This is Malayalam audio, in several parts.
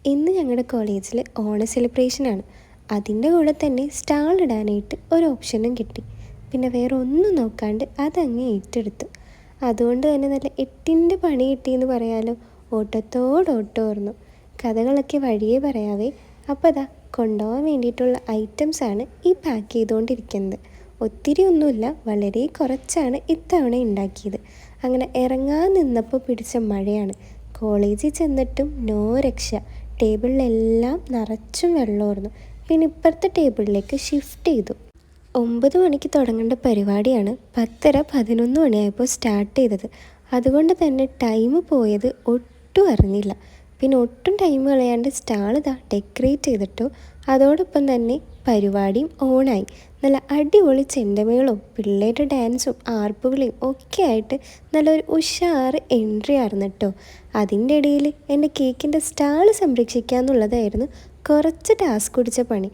ഇന്ന് ഞങ്ങളുടെ കോളേജിൽ ഓണ സെലിബ്രേഷനാണ്. അതിൻ്റെ കൂടെ തന്നെ സ്റ്റാൾ ഇടാനായിട്ട് ഒരു ഓപ്ഷനും കിട്ടി. പിന്നെ വേറെ ഒന്നും നോക്കാണ്ട് അതങ്ങ് ഏറ്റെടുത്തു. അതുകൊണ്ട് തന്നെ നല്ല എട്ടിൻ്റെ പണി കിട്ടിയെന്ന് പറയാലോ. ഓട്ടത്തോടോട്ടമായിരുന്നു. കഥകളൊക്കെ വഴിയേ പറയാവേ. അപ്പോൾ അതാ കൊണ്ടുപോകാൻ വേണ്ടിയിട്ടുള്ള ഐറ്റംസാണ് ഈ പാക്ക് ചെയ്തുകൊണ്ടിരിക്കുന്നത്. ഒത്തിരി ഒന്നുമില്ല, വളരെ കുറച്ചാണ് ഇത്തവണ ഉണ്ടാക്കിയത്. അങ്ങനെ ഇറങ്ങാൻ നിന്നപ്പോൾ പിടിച്ച മഴയാണ്. കോളേജിൽ ചെന്നിട്ടും നോ രക്ഷ. ടേബിളിലെല്ലാം നിറച്ചും വെള്ളമായിരുന്നു. പിന്നെ ഇപ്പുറത്തെ ടേബിളിലേക്ക് ഷിഫ്റ്റ് ചെയ്തു. 9 മണിക്ക് തുടങ്ങേണ്ട പരിപാടിയാണ് 10:30 11 മണിയായപ്പോൾ സ്റ്റാർട്ട് ചെയ്തത്. അതുകൊണ്ട് തന്നെ ടൈം പോയത് ഒട്ടും അറിഞ്ഞില്ല. പിന്നെ ഒട്ടും ടൈം കളയാണ്ട് സ്റ്റാൾ ഇതാ ഡെക്കറേറ്റ് ചെയ്തിട്ടു. അതോടൊപ്പം തന്നെ പരിപാടിയും ഓണായി. നല്ല അടിപൊളി ചെണ്ടമേളവും പിള്ളേരുടെ ഡാൻസും ആർപ്പുവിളിയും ഒക്കെ ആയിട്ട് നല്ലൊരു ഉഷാറ് എൻട്രി ആയിരുന്നു കേട്ടോ. അതിൻ്റെ ഇടയിൽ എൻ്റെ കേക്കിൻ്റെ സ്റ്റാൾ സംരക്ഷിക്കുക എന്നുള്ളതായിരുന്നു കുറച്ച് ടാസ്ക് പിടിച്ച പണി.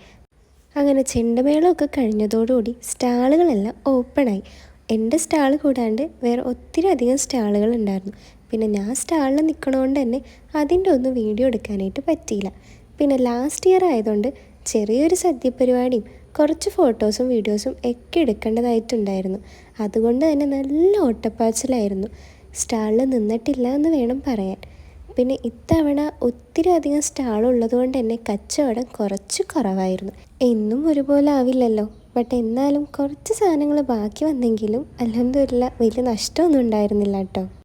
അങ്ങനെ ചെണ്ടമേളമൊക്കെ കഴിഞ്ഞതോടുകൂടി സ്റ്റാളുകളെല്ലാം ഓപ്പണായി. എൻ്റെ സ്റ്റാൾ കൂടാണ്ട് വേറെ ഒത്തിരി അധികം സ്റ്റാളുകൾ ഉണ്ടായിരുന്നു. പിന്നെ ഞാൻ സ്റ്റാളിൽ നിൽക്കണോണ്ട് തന്നെ അതിൻ്റെ ഒന്നും വീഡിയോ എടുക്കാനായിട്ട് പറ്റിയില്ല. പിന്നെ ലാസ്റ്റ് ഇയർ ആയതുകൊണ്ട് ചെറിയൊരു സദ്യപരിപാടിയും കുറച്ച് ഫോട്ടോസും വീഡിയോസും ഒക്കെ എടുക്കേണ്ടതായിട്ടുണ്ടായിരുന്നു. അതുകൊണ്ട് തന്നെ നല്ല ഓട്ടപ്പാച്ചിലായിരുന്നു. സ്റ്റാളിൽ നിന്നിട്ടില്ല എന്ന് വേണം പറയാൻ. പിന്നെ ഇത്തവണ ഒത്തിരി അധികം സ്റ്റാളുള്ളത് കൊണ്ട് തന്നെ കച്ചവടം കുറച്ച് കുറവായിരുന്നു. എന്നും ഒരുപോലെ ആവില്ലല്ലോ. ബട്ട് എന്നാലും കുറച്ച് സാധനങ്ങൾ ബാക്കി വന്നെങ്കിലും അൽഹംദുലില്ലാ വലിയ നഷ്ടമൊന്നും ഉണ്ടായിരുന്നില്ല കേട്ടോ.